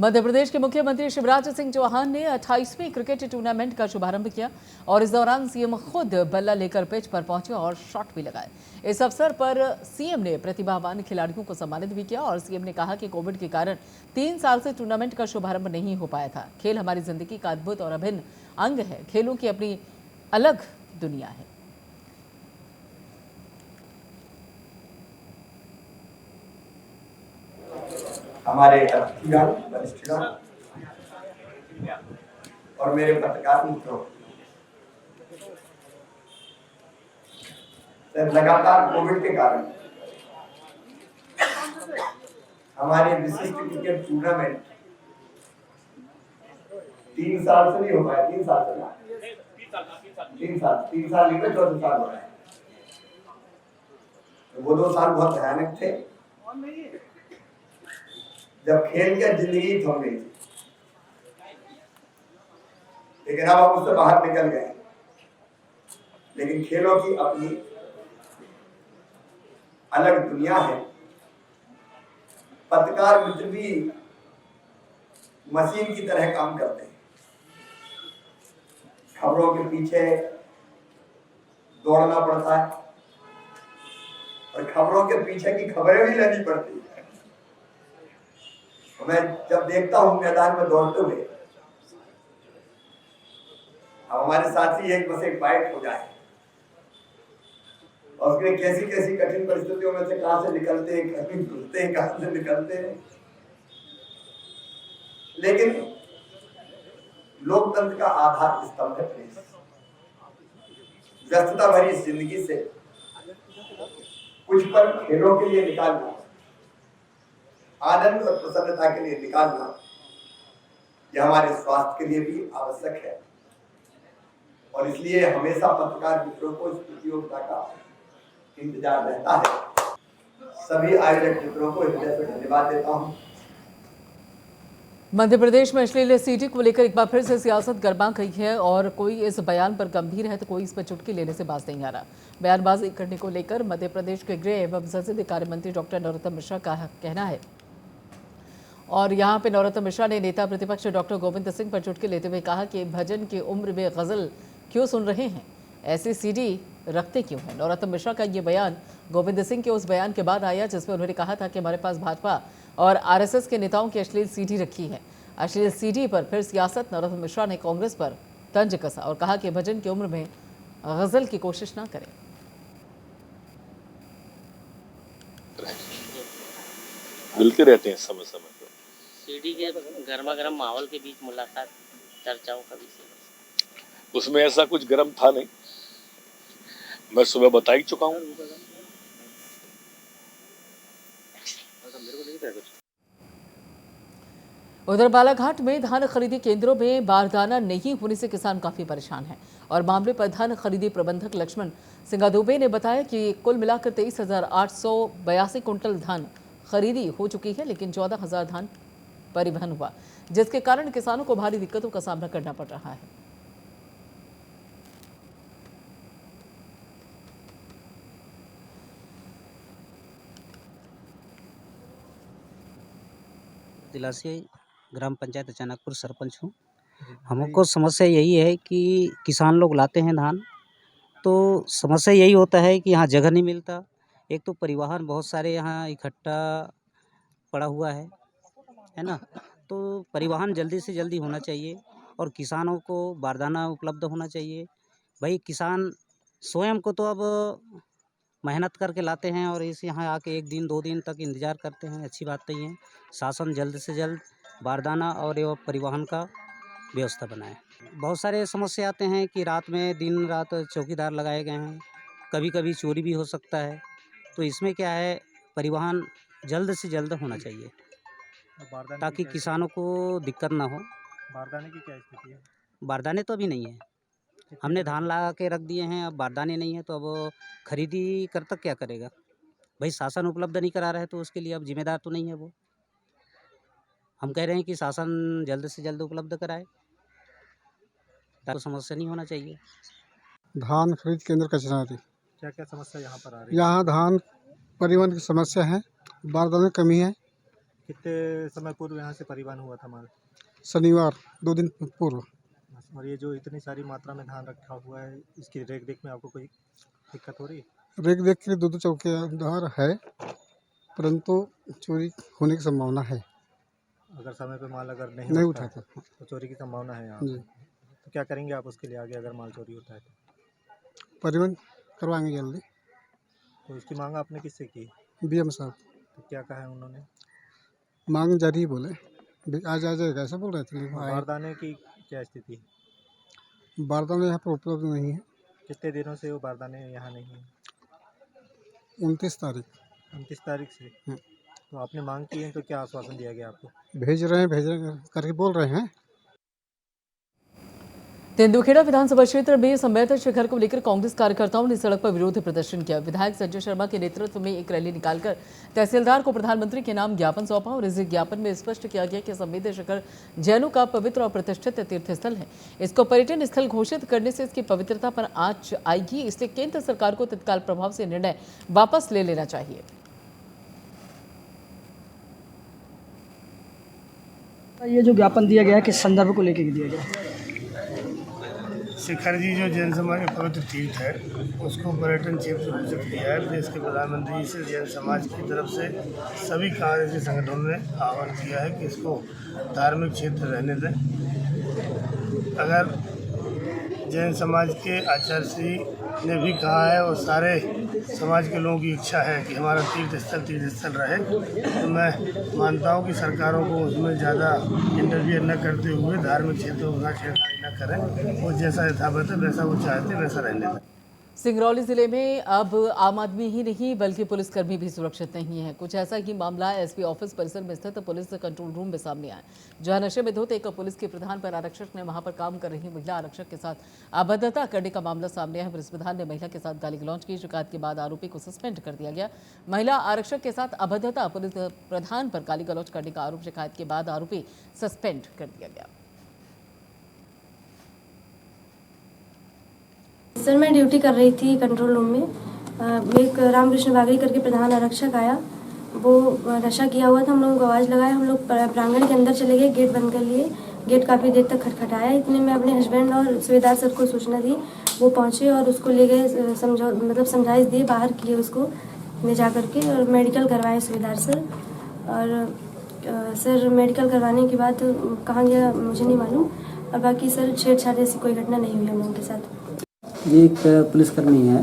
मध्य प्रदेश के मुख्यमंत्री शिवराज सिंह चौहान ने 28वें क्रिकेट टूर्नामेंट का शुभारंभ किया और इस दौरान सीएम खुद बल्ला लेकर पिच पर पहुंचे और शॉट भी लगाए। इस अवसर पर सीएम ने प्रतिभावान खिलाड़ियों को सम्मानित भी किया और सीएम ने कहा कि कोविड के कारण 3 साल से टूर्नामेंट का शुभारंभ नहीं हो पाया था। खेल हमारी जिंदगी का अद्भुत और अभिन्न अंग है। खेलों की अपनी अलग दुनिया है। हमारे अतिथिगण, वरिष्ठगण और मेरे पत्रकार मित्रों, लगातार कोविड के कारण हमारे विशिष्ट क्रिकेट टूर्नामेंट 3 साल से नहीं हो पाया। 3 साल से 3 साल नहीं, 14 साल हो रहा है। वो 2 साल बहुत भयानक थे जब खेल की जिंदगी थम गई थी, लेकिन अब हम उससे बाहर निकल गए। लेकिन खेलों की अपनी अलग दुनिया है। पत्रकार मित्र भी मशीन की तरह काम करते हैं। खबरों के पीछे दौड़ना पड़ता है और खबरों के पीछे की खबरें भी लेनी पड़ती है। मैं जब देखता हूं मैदान में दौड़ते हुए, हमारे साथी एक बस एक फाइट हो जाए और उसमें कैसी कैसी कठिन परिस्थितियों में से कहां से निकलते हैं, कहीं घुसते हैं, कहां से निकलते हैं। लेकिन लोकतंत्र का आधार स्तंभ है प्रेस। व्यस्तता भरी जिंदगी से कुछ पल खेलों के लिए निकालना, आनंद और प्रसन्नता के लिए निकालना, यह हमारे स्वास्थ्य के लिए भी आवश्यक है। और इसलिए हमेशा पत्रकार मित्रों को इस प्रतियोगिता का इंतजार रहता है। सभी आयोजक मित्रों को हृदय से धन्यवाद देता हूं। मध्य प्रदेश में अश्लील सीडी को लेकर एक बार फिर से सियासत गर्मा गई है और कोई इस बयान पर गंभीर है तो कोई इस पर चुटकी लेने से बाज नहीं आ रहा। बयानबाजी करने को लेकर मध्य प्रदेश के गृह एवं संसदीय कार्य मंत्री डॉक्टर नरोत्तम मिश्रा का कहना है और यहाँ पे नरोत्तम मिश्रा ने नेता प्रतिपक्ष डॉक्टर गोविंद सिंह पर चुटकी लेते हुए कहा कि भजन की उम्र में गजल क्यों सुन रहे हैं, ऐसी सीडी रखते क्यों हैं। नरोत्तम मिश्रा का ये बयान गोविंद सिंह के उस बयान के बाद आया जिसमें उन्होंने कहा था कि हमारे पास भाजपा और आरएसएस के नेताओं की अश्लील सीडी रखी है। अश्लील सीडी पर फिर सियासत। नरोत्तम मिश्रा ने कांग्रेस पर तंज कसा और कहा कि भजन की उम्र में गजल की कोशिश ना करें। मिलते रहते हैं समय समय पर। सीडी के गर्मा गर्म माहौल के बीच मुलाकात चर्चाओं का विषय, उसमें ऐसा कुछ गर्म था नहीं, मैं सुबह बता ही चुका हूँ। उधर बालाघाट में धान खरीदी केंद्रों में बारदाना नहीं होने से किसान काफी परेशान हैं और मामले पर धान खरीदी प्रबंधक लक्ष्मण सिंह दुबे ने बताया कि कुल मिलाकर 23,882 कुंटल धान खरीदी हो चुकी है, लेकिन 14,000 धान परिवहन हुआ, जिसके कारण किसानों को भारी दिक्कतों का सामना करना पड़ रहा है। जिला से ग्राम पंचायत अचानकपुर सरपंच हूँ। हमको समस्या यही है कि किसान लोग लाते हैं धान, तो समस्या यही होता है कि यहाँ जगह नहीं मिलता। एक तो परिवहन बहुत सारे यहाँ इकट्ठा पड़ा हुआ है ना, तो परिवहन जल्दी से जल्दी होना चाहिए और किसानों को बारदाना उपलब्ध होना चाहिए। भाई किसान स्वयं को तो अब मेहनत करके लाते हैं और इस यहाँ आके 1 दिन 2 दिन तक इंतज़ार करते हैं, अच्छी बात नहीं है। शासन जल्द से जल्द बारदाना और एवं परिवहन का व्यवस्था बनाए। बहुत सारे समस्या आते हैं कि रात में दिन रात चौकीदार लगाए गए हैं, कभी कभी चोरी भी हो सकता है, तो इसमें क्या है, परिवहन जल्द से जल्द होना चाहिए ताकि किसानों को दिक्कत ना हो। बारदाने की क्या स्थिति है? बारदाने तो अभी नहीं है, हमने धान लगा के रख दिए हैं, अब बारदाने नहीं है तो अब खरीदी करता क्या करेगा। भाई शासन उपलब्ध नहीं करा रहा है तो उसके लिए अब जिम्मेदार तो नहीं है वो। हम कह रहे हैं कि शासन जल्द से जल्द उपलब्ध कराए, तो समस्या नहीं होना चाहिए। धान खरीद केंद्र कचनारी। क्या क्या समस्या यहाँ पर आ रही है? यहाँ धान परिवहन की समस्या है, बारदाने की कमी है। कितने समय पूर्व यहाँ से परिवहन हुआ था माल? शनिवार 2 दिन पूर्व। और ये जो इतनी सारी मात्रा में धान रखा हुआ है, इसकी रेख देख में आपको कोई दिक्कत हो रही है? रेख देख के 2 चौकीदार है, परंतु चोरी होने की संभावना है। अगर समय पे माल अगर नहीं नहीं उठाते तो चोरी की संभावना है यहाँ जी। पे। तो क्या करेंगे आप उसके लिए आगे अगर माल चोरी होता है तो? परिवहन करवाएंगे जल्दी। तो इसकी मांग आपने किससे की? BM साहब तो क्या कहा है उन्होंने? मांग जारी बोले, आज आ जाएगा ऐसा बोल रहे थे, लेकिन आए। बारदाने की क्या स्थिति है? बारदाना यहाँ पर उपलब्ध नहीं है। कितने दिनों से वो बारदाने यहाँ नहीं है? 29 तारीख 29 तारीख से। तो आपने मांग की है तो क्या आश्वासन दिया गया आपको? भेज रहे हैं करके बोल रहे हैं। तेंदुखेड़ा विधानसभा क्षेत्र में संभवतः शिखर को लेकर कांग्रेस कार्यकर्ताओं ने सड़क पर विरोध प्रदर्शन किया। विधायक संजय शर्मा के नेतृत्व में एक रैली निकालकर तहसीलदार को प्रधानमंत्री के नाम ज्ञापन सौंपा और इस ज्ञापन में स्पष्ट किया गया कि संवेद शिखर जैनों का पवित्र और प्रतिष्ठित तीर्थस्थल है। इसको पर्यटन स्थल घोषित करने से इसकी पवित्रता पर आंच आएगी, इसलिए केंद्र सरकार को तत्काल प्रभाव से निर्णय वापस ले लेना चाहिए। ये जो ज्ञापन दिया गया है किस संदर्भ को लेकर दिया गया? शिखर जी जो जैन समाज का पवित्र तीर्थ है उसको पर्यटन क्षेत्र घोषित किया है। देश के प्रधानमंत्री से जैन समाज की तरफ से सभी कांग्रेस के संगठनों ने आह्वान किया है कि इसको धार्मिक क्षेत्र रहने दें। अगर जैन समाज के आचार्य श्री ने भी कहा है और सारे समाज के लोगों की इच्छा है कि हमारा तीर्थ स्थल रहे, तो मैं मानता हूँ कि सरकारों को उसमें ज़्यादा इंटरफियर न करते हुए धार्मिक क्षेत्रों का छेड़खानी न करें। वो जैसा यथावत है वैसा वो चाहते वैसा रहने दें। सिंगरौली जिले में अब आम आदमी ही नहीं बल्कि पुलिसकर्मी भी सुरक्षित नहीं है। कुछ ऐसा ही मामला एसपी ऑफिस परिसर में स्थित पुलिस कंट्रोल रूम में सामने आया, जहां नशे में धुत एक पुलिस के प्रधान पर आरक्षक ने वहां पर काम कर रही महिला आरक्षक के साथ अभद्रता करने का मामला सामने आया। पुलिस प्रधान ने महिला के साथ गाली गलौज की। शिकायत के बाद आरोपी को सस्पेंड कर दिया गया। महिला आरक्षक के साथ अभद्रता, पुलिस प्रधान पर गाली गलौज करने का आरोप। शिकायत के बाद आरोपी सस्पेंड कर दिया गया। सर, मैं ड्यूटी कर रही थी कंट्रोल रूम में। एक रामकृष्ण बागड़ी करके प्रधान आरक्षक आया, वो नशा किया हुआ था। हम लोगों को आवाज़ लगाया, हम लोग प्रांगण के अंदर चले गए, गेट बंद कर लिए। गेट काफ़ी देर तक खटखटाया। इतने में अपने हस्बैंड और सूबेदार सर को सूचना दी, वो पहुँचे और उसको ले गए, समझाइश दिए, बाहर किए उसको ले जा करके और मेडिकल करवाए सूबेदार सर। और सर मेडिकल करवाने के बाद कहाँ गया मुझे नहीं मालूम। और बाकी सर छेड़छाड़ जैसी कोई घटना नहीं हुई हम लोगों के साथ। ये एक पुलिसकर्मी है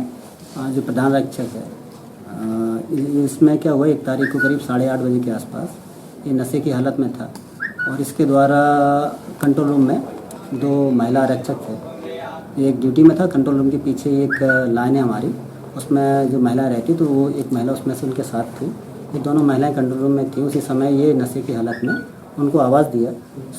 जो प्रधान आरक्षक है। इसमें क्या हुआ, 1 तारीख को करीब 8:30 बजे के आसपास ये नशे की हालत में था और इसके द्वारा कंट्रोल रूम में 2 महिला आरक्षक थे। एक ड्यूटी में था। कंट्रोल रूम के पीछे एक लाइन है हमारी, उसमें जो महिला रहती तो वो एक महिला उसमें से उनके साथ थी। ये दोनों महिलाएं कंट्रोल रूम में थी। उसी समय ये नशे की हालत में उनको आवाज़ दिया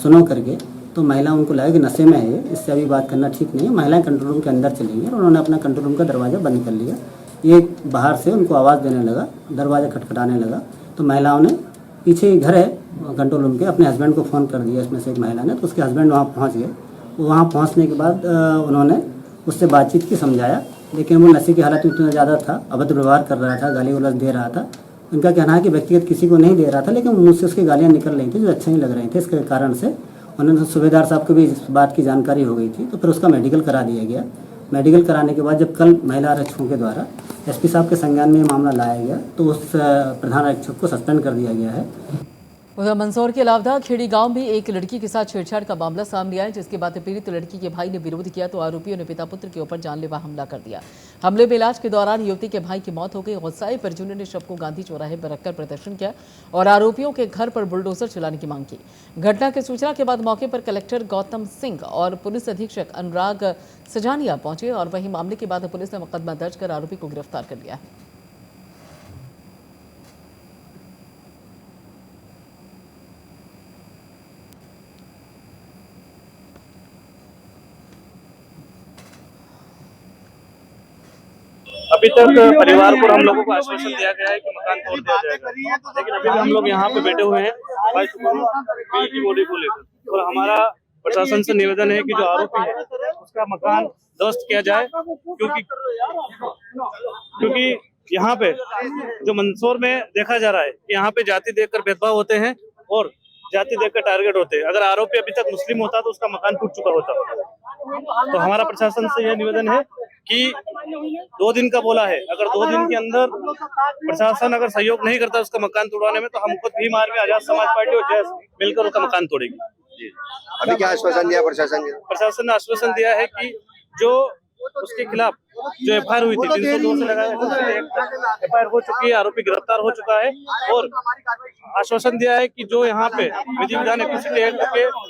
सुनो करके, तो महिला उनको लगा कि नशे में है, इससे अभी बात करना ठीक नहीं है। महिलाएं कंट्रोल रूम के अंदर चली गई और उन्होंने अपना कंट्रोल रूम का दरवाज़ा बंद कर लिया। ये बाहर से उनको आवाज़ देने लगा, दरवाज़ा खटखटाने लगा, तो महिलाओं ने पीछे घर है कंट्रोल रूम के, अपने हस्बैंड को फ़ोन कर दिया। इसमें से एक महिला ने, तो उसके हस्बैंड वहाँ पहुँच गए। वहाँ पहुँचने के बाद उन्होंने उससे बातचीत की, समझाया, लेकिन वो नशे की हालत में इतना ज़्यादा था, अभद्र व्यवहार कर रहा था, गाली गलौज दे रहा था। उनका कहना है कि व्यक्तिगत किसी को नहीं दे रहा था, लेकिन मुझसे उसकी गालियाँ निकल रही थी जो अच्छे नहीं लग रहे थे। इसके कारण से उन्होंने सूबेदार साहब को भी इस बात की जानकारी हो गई थी, तो फिर उसका मेडिकल करा दिया गया। मेडिकल कराने के बाद जब कल महिला आरक्षकों के द्वारा एसपी साहब के संज्ञान में ये मामला लाया गया, तो उस प्रधान आरक्षक को सस्पेंड कर दिया गया है। उधर मंदसौर के लावदा खेड़ी गांव में एक लड़की के साथ छेड़छाड़ का मामला सामने आया, जिसके बाद पीड़ित लड़की के भाई ने विरोध किया तो आरोपियों ने पिता पुत्र के ऊपर जानलेवा हमला कर दिया। हमले में इलाज के दौरान युवती के भाई की मौत हो गई। गुस्साए परिजनों ने शव को गांधी चौराहे पर रखकर प्रदर्शन किया और आरोपियों के घर पर बुलडोजर चलाने की मांग की। घटना की सूचना के बाद मौके पर कलेक्टर गौतम सिंह और पुलिस अधीक्षक अनुराग सजानिया पहुंचे और वहीं मामले के बाद पुलिस ने मुकदमा दर्ज कर आरोपी को गिरफ्तार कर लिया है। अभी तक परिवार को हम लोगों को आश्वासन दिया गया है कि मकान तोड़ दिया जाएगा, लेकिन अभी भी हम लोग यहाँ पे बैठे हुए हैं की बॉडी को लेकर। और हमारा प्रशासन से निवेदन है कि जो आरोपी है उसका मकान ध्वस्त किया जाए, क्योंकि यहाँ पे जो मंदसौर में देखा जा रहा है कि यहाँ पे जाति देखकर भेदभाव होते हैं और जाति देखकर टारगेट होते हैं। अगर आरोपी अभी तक मुस्लिम होता तो उसका मकान टूट चुका होता। तो हमारा प्रशासन से यह निवेदन है कि 2 दिन का बोला है, अगर 2 दिन के अंदर प्रशासन अगर सहयोग नहीं करता उसका मकान तोड़वाने में, तो हम खुद भी मार्ग में आजाद समाज पार्टी और जैस मिलकर उसका मकान तोड़ेगी। अभी क्या आश्वासन दिया प्रशासन ने? प्रशासन ने आश्वासन दिया है कि जो उसके खिलाफ जो एफआईआर हुई थी 302 से लगाया एफआईआर हो चुकी है, आरोपी गिरफ्तार हो चुका है और आश्वासन दिया है कि जो यहाँ पे विधि विधान एक्ट के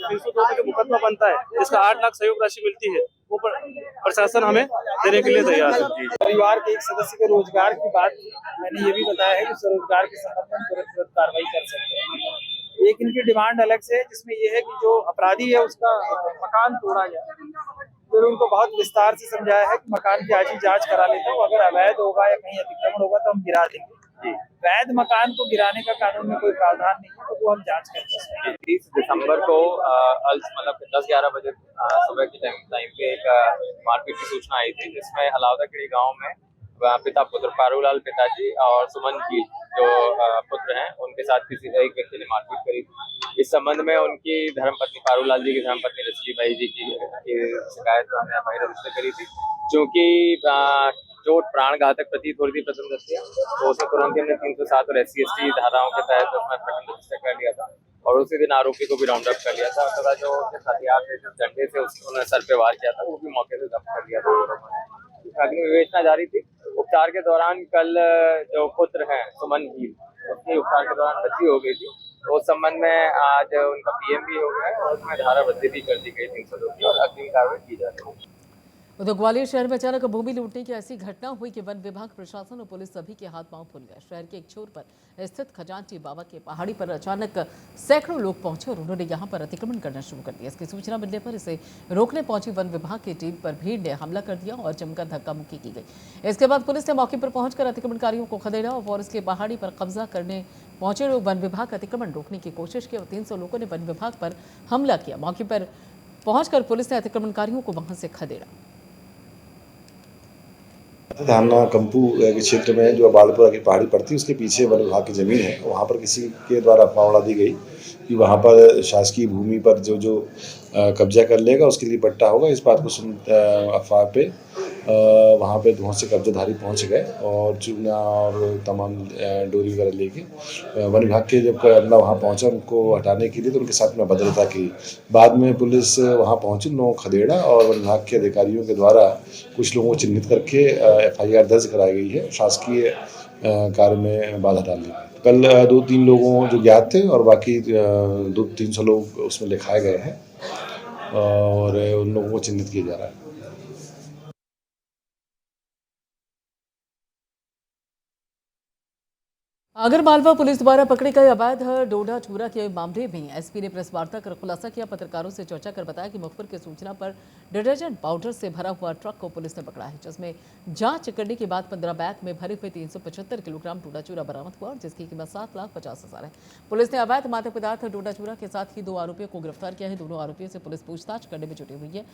302 के मुकदमा बनता है जिसका 8 लाख सहयोग राशि मिलती है वो प्रशासन हमें देने के लिए तैयार है। परिवार के एक सदस्य के रोजगार की बात मैंने ये भी बताया है कि स्वरोजगार के संबंध में तुरंत कार्रवाई कर सकते हैं। एक इनकी डिमांड अलग से है जिसमें ये है कि जो अपराधी है उसका मकान तोड़ा जाए। फिर उनको बहुत विस्तार से समझाया है कि मकान की आज ही जांच करा लेते हो, अगर अवैध होगा या कहीं अतिक्रमण होगा तो हम गिरा देंगे। वैध मकान को गिराने का कानून में कोई प्रावधान नहीं है, तो वो हम जांच कर सकते हैं। 30 दिसंबर को मतलब 10-11 बजे सुबह के टाइम पे एक मारपीट की सूचना आई थी, जिसमें अलावदाखेड़ी गांव में पिता पुत्र पारूलाल पिताजी और सुमन की जो पुत्र हैं उनके साथ किसी एक व्यक्ति ने मारपीट करी थी। इस संबंध में उनकी धर्मपत्नी पारूलाल जी की धर्मपत्नी रसली बाई जी की शिकायत हमने भाई रजिस्टर करी थी। क्योंकि चोट प्राण घातक प्रतीत हो रही थी प्रथम दृष्टया, तो उसे तुरंत हमने 307 और SC/ST धाराओं के तहत उसमें प्रथम रजिस्टर कर लिया था और उसी दिन आरोपी को भी राउंड अप कर लिया था तथा जो हथियार थे जिस डंडे से उन्होंने सर पे वार किया था वो भी मौके से जब्त कर लिया था। अग्नि विवेचना जारी थी। उपचार के दौरान कल जो पुत्र हैं सुमन की, उसकी उपचार के दौरान मृत्यु हो गई थी, तो उस संबंध में आज उनका PM भी हो गया है और उसमें धाराबंदी भी कर दी गई 302 की और अग्रिम कार्रवाई की जा रही है। उधर ग्वालियर शहर में अचानक भूमि लूटने की ऐसी घटना हुई कि वन विभाग, प्रशासन और पुलिस सभी के हाथ पांव फूल गए। शहर के एक छोर पर स्थित खजांची बाबा के पहाड़ी पर अचानक सैकड़ों लोग पहुंचे और उन्होंने यहां पर अतिक्रमण करना शुरू कर दिया। इसकी सूचना मिलने पर इसे रोकने पहुंची वन विभाग की टीम पर भीड़ ने हमला कर दिया और जमकर धक्का मुक्की की गई। इसके बाद पुलिस ने मौके पर पहुंचकर अतिक्रमणकारियों को खदेड़ा और फॉरेस्ट की पहाड़ी पर कब्जा करने पहुंचे लोग वन विभाग अतिक्रमण रोकने की कोशिश की और 300 लोगों ने वन विभाग पर हमला किया। मौके पर पहुंचकर पुलिस ने अतिक्रमणकारियों को वहां से खदेड़ा। धाना कंपू के क्षेत्र में जो बालपुरा की पहाड़ी पड़ती है उसके पीछे वन विभाग की ज़मीन है। वहाँ पर किसी के द्वारा अफवाह उड़ा दी गई कि वहाँ पर शासकीय भूमि पर जो कब्जा कर लेगा उसके लिए पट्टा होगा। इस बात को सुन अफवाह पे वहाँ पे बहुत से कब्जाधारी पहुँच गए और चूना और तमाम डोरी वगैरह लेके वन विभाग के जब अमला वहाँ पहुँचा उनको हटाने के लिए, तो उनके साथ में भद्रता की। बाद में पुलिस वहाँ पहुँची, लोगों को खदेड़ा और वन विभाग के अधिकारियों के द्वारा कुछ लोगों को चिन्हित करके FIR दर्ज कराई गई है। शासकीय कार्य में बाधा डाल दी। कल 2-3 लोगों जो ज्ञात थे और बाकी 200-300 लोग उसमें लिखाए गए हैं और उन लोगों को चिन्हित किया जा रहा है। आगरमालवा पुलिस द्वारा पकड़े गए अवैध डोडा चूरा के मामले में SP ने प्रेस वार्ता कर खुलासा किया। पत्रकारों से चर्चा कर बताया कि मुखबिर की सूचना पर डिटर्जेंट पाउडर से भरा हुआ ट्रक को पुलिस ने पकड़ा है, जिसमें जांच करने के बाद 15 बैग में भरे हुए 375 किलोग्राम डोडा चूरा बरामद हुआ और जिसकी कीमत 7,50,000 है। पुलिस ने अवैध मादक पदार्थ डोडा चूरा के साथ ही 2 आरोपियों को गिरफ्तार किया है। दोनों आरोपियों से पुलिस पूछताछ करने में जुटी हुई है।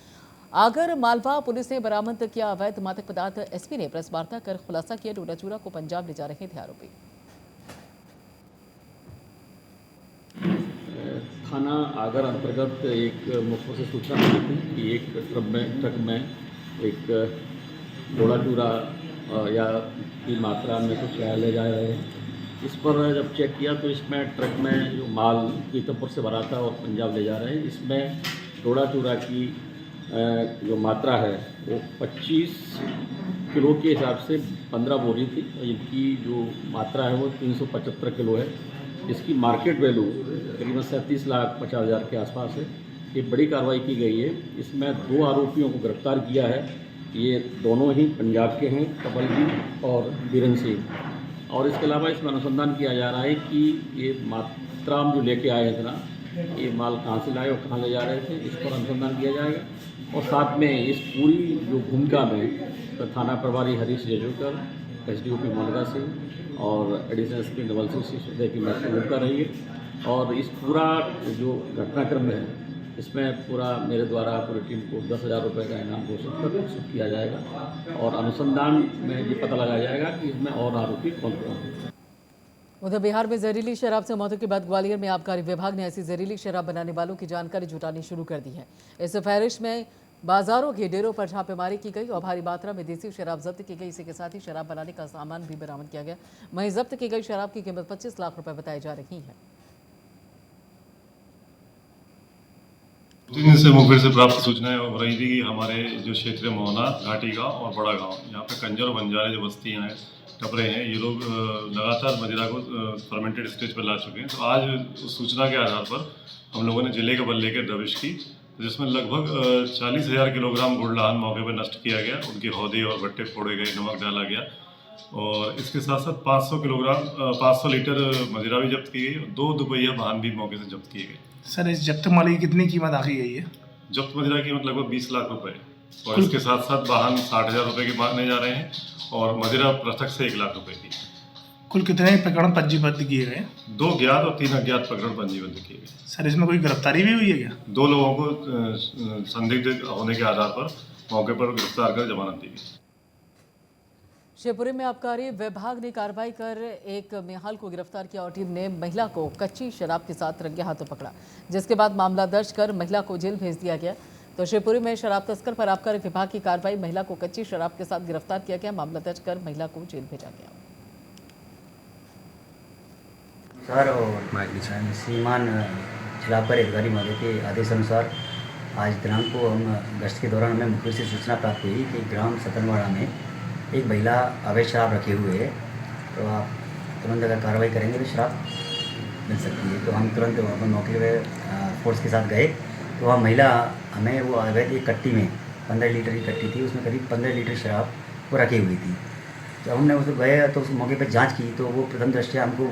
आगरमालवा पुलिस ने बरामद किया अवैध मादक पदार्थ। SP ने प्रेस वार्ता कर खुलासा किया, डोडा चूरा को पंजाब ले जा रहे थे आरोपी। थाना आगर अंतर्गत एक मुखबिर से सूचना मिली थी कि एक ट्रक में एक डोडा चूरा या की मात्रा में कुछ ले जा रहे हैं। इस पर जब चेक किया तो इसमें ट्रक में जो माल पीतमपुर से भरा था और पंजाब ले जा रहे हैं। इसमें डोडा चूरा की जो मात्रा है वो 25 किलो के हिसाब से 15 बोरी थी। इनकी जो मात्रा है वो 375 किलो है। इसकी मार्केट वैल्यू करीबन 37,50,000 के आसपास है। ये बड़ी कार्रवाई की गई है। इसमें 2 आरोपियों को गिरफ्तार किया है। ये दोनों ही पंजाब के हैं, कमलजीत और बीरन सिंह। और इसके अलावा इसमें अनुसंधान किया जा रहा है कि ये मात्रा जो लेके आए हैं इतना, ये माल कहाँ से लाए और कहाँ ले जा रहे थे, इस पर अनुसंधान किया जाएगा। और साथ में इस पूरी जो भूमिका में थाना प्रभारी हरीश जजूकर, SDOP मनगा सिंह और एडिशनल SP नवल सिंह की महत्वपूर्ण भूमिका रही है। और इस पूरा जो घटनाक्रम है इसमें पूरा मेरे द्वारा पूरी टीम को 10,000 रुपये का इनाम घोषित किया जाएगा और अनुसंधान में ये पता लगाया जाएगा कि इसमें और आरोपी कौन कौन हैं। उधर बिहार में जहरीली शराब से मौतों के बाद ग्वालियर में आबकारी विभाग ने ऐसी जहरीली शराब बनाने वालों की जानकारी जुटानी शुरू कर दी है। इस फहरिस्त में बाजारों के डेरों पर छापेमारी की गई और भारी मात्रा में देसी शराब जब्त की गई। इसी के साथ ही शराब बनाने का सामान भी बरामद किया गया। वहीं जब्त की गई शराब की कीमत 25 लाख रुपए बताई जा रही है। 2 दिन से मुखबिर से प्राप्त सूचनाएं हो रही थी कि हमारे जो क्षेत्र मोहना, घाटी गांव और बड़ा गांव, यहाँ पे कंजर और बंजारे जो बस्तियाँ हैं, टपरे हैं, ये लोग लगातार मदिरा को फर्मेंटेड स्टेज पर ला चुके हैं। तो आज उस सूचना के आधार पर हम लोगों ने जिले के बल लेकर दबिश की, जिसमें लगभग 40,000 किलोग्राम गुड़लाहन मौके पर नष्ट किया गया। उनके हौदे और भट्टे फोड़े गए, नमक डाला गया और इसके साथ साथ 500 लीटर मदिरा भी जब्त की गई और 2 दुपहिया वाहन भी मौके से जब्त किए गए। सर, इस जब्त माल की कितनी कीमत आकी गई है? जब्त मदिरा की कीमत लगभग 20 लाख रुपए है और इसके साथ साथ वाहन 60,000 रुपए के मांगने जा रहे हैं और मदिरा पृथक से 1 लाख रुपए की। कुल कितने प्रकरण पंजीबद्ध किए गए? 2 ज्ञात और 3 अज्ञात प्रकरण पंजीबद्ध किए गए। सर, इसमें कोई गिरफ्तारी भी हुई है क्या? 2 लोगों को संदिग्ध होने के आधार पर मौके पर गिरफ्तार कर जमानत दी गई। शिवपुरी में आबकारी विभाग ने कार्रवाई कर एक मेहाल को गिरफ्तार किया और टीम ने महिला को कच्ची शराब के साथ रंगे हाथों पकड़ा, जिसके बाद मामला दर्ज कर महिला को जेल भेज दिया गया। तो शिवपुरी में शराब तस्कर पर आबकारी विभाग की कार्रवाई, महिला को कच्ची शराब के साथ गिरफ्तार किया गया। मामला दर्ज कर महिला को जेल भेजा गया। सर और श्रीमान शराबकारी अधिकारी महोदय के आदेश अनुसार आज दिनांक को हम गश्त के दौरान हमें मुखबिर से सूचना प्राप्त हुई कि ग्राम सतनवाड़ा में एक महिला अवैध शराब रखे हुए है। तो आप तुरंत अगर कार्रवाई करेंगे तो शराब मिल सकती है। तो हम तुरंत अपन मौके पर फोर्स के साथ गए तो वह महिला हमें वो अवैध एक कट्टी में 15 लीटर की कट्टी थी, उसमें करीब 15 लीटर शराब वो रखी हुई थी। जब हमने उस गए तो उस मौके पर जांच की तो वो प्रथम दृष्टया हमको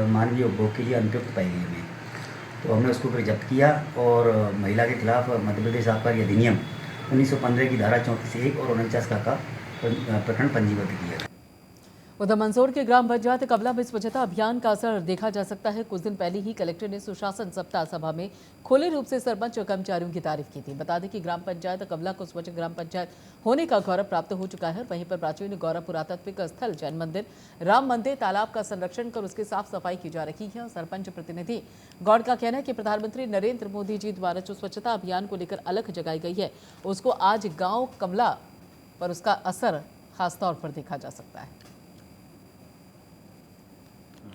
मानवीय उपभोग के लिए अनुपयुक्त पाई गई हमें। तो हमने उसको फिर जब्त किया और महिला के खिलाफ मध्य प्रदेश आबकारी अधिनियम 1915 की धारा 34(1) और 49 का प्रकरण पंजीबद्ध किया। उधर मंदसौर के ग्राम पंचायत कबला में स्वच्छता अभियान का असर देखा जा सकता है। कुछ दिन पहले ही कलेक्टर ने सुशासन सप्ताह सभा में खुले रूप से सरपंच और कर्मचारियों की तारीफ की थी। बता दें कि ग्राम पंचायत कबला को स्वच्छ ग्राम पंचायत होने का गौरव प्राप्त हो चुका है। वहीं पर प्राचीन गौरव पुरातात्विक स्थल जैन मंदिर, राम मंदिर, तालाब का संरक्षण कर उसकी साफ सफाई की जा रही है। सरपंच प्रतिनिधि गौड़ का कहना है कि प्रधानमंत्री नरेंद्र मोदी जी द्वारा जो स्वच्छता अभियान को लेकर अलख जगाई गई है, उसको आज गाँव कमला पर उसका असर खासतौर पर देखा जा सकता है।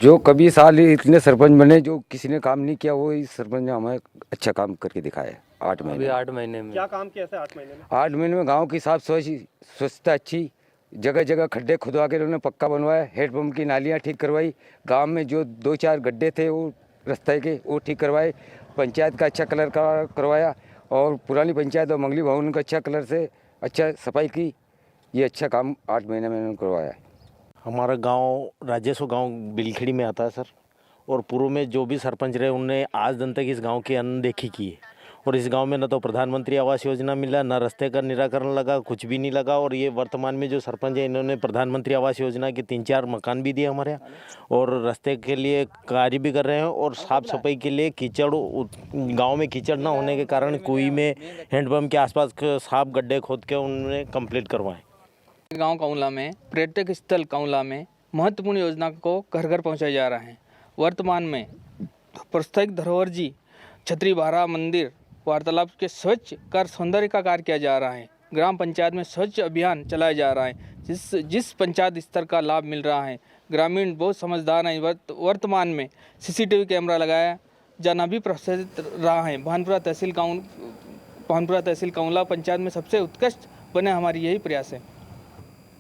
जो कभी साल इतने सरपंच बने, जो किसी ने काम नहीं किया, वो इस सरपंच ने हमें अच्छा काम करके दिखाया है। 8 महीने 8 महीने में क्या काम किया? 8 महीने में 8 महीने में गांव की साफ स्वच्छता अच्छी, जगह जगह खड्डे खुदवा के उन्होंने पक्का बनवाया, हैंडपम्प की नालियां ठीक करवाई, गांव में जो 2-4 गड्ढे थे वो रास्ते के वो ठीक करवाए, पंचायत का अच्छा कलर करवाया और पुरानी पंचायत और मंगली भवन का अच्छा कलर से अच्छा सफाई की। ये अच्छा काम 8 महीने में उन्होंने करवाया है। हमारा गांव राजेश्वर गांव बिलखेड़ी में आता है सर, और पूर्व में जो भी सरपंच रहे उनने आज दिन तक इस गांव की अनदेखी की है और इस गांव में न तो प्रधानमंत्री आवास योजना मिला, न रास्ते का निराकरण लगा, कुछ भी नहीं लगा। और ये वर्तमान में जो सरपंच है इन्होंने प्रधानमंत्री आवास योजना के 3-4 मकान भी दिए हमारे यहाँ और रास्ते के लिए कार्य भी कर रहे हैं और साफ़ सफाई के लिए कीचड़ गाँव में कीचड़ न होने के कारण कुएं में हैंडपम्प के आसपास साफ गड्ढे खोद के उन्होंने कंप्लीट करवाए। गांव काउंला में पर्यटक स्थल काउंला में महत्वपूर्ण योजना को घर घर पहुंचाया जा रहा है। वर्तमान में प्रस्तावित धरोहर जी छतरी बारा मंदिर वार्तालाप के स्वच्छ कर सौंदर्य का कार्य किया जा रहा है। ग्राम पंचायत में स्वच्छ अभियान चलाया जा रहा है जिस पंचायत स्तर का लाभ मिल रहा है। ग्रामीण बहुत समझदार हैं। वर्तमान में CCTV कैमरा लगाया जाना भी प्रसारित रहा है। भानपुरा तहसील काउंला पंचायत में सबसे उत्कृष्ट बने, हमारी यही प्रयास है।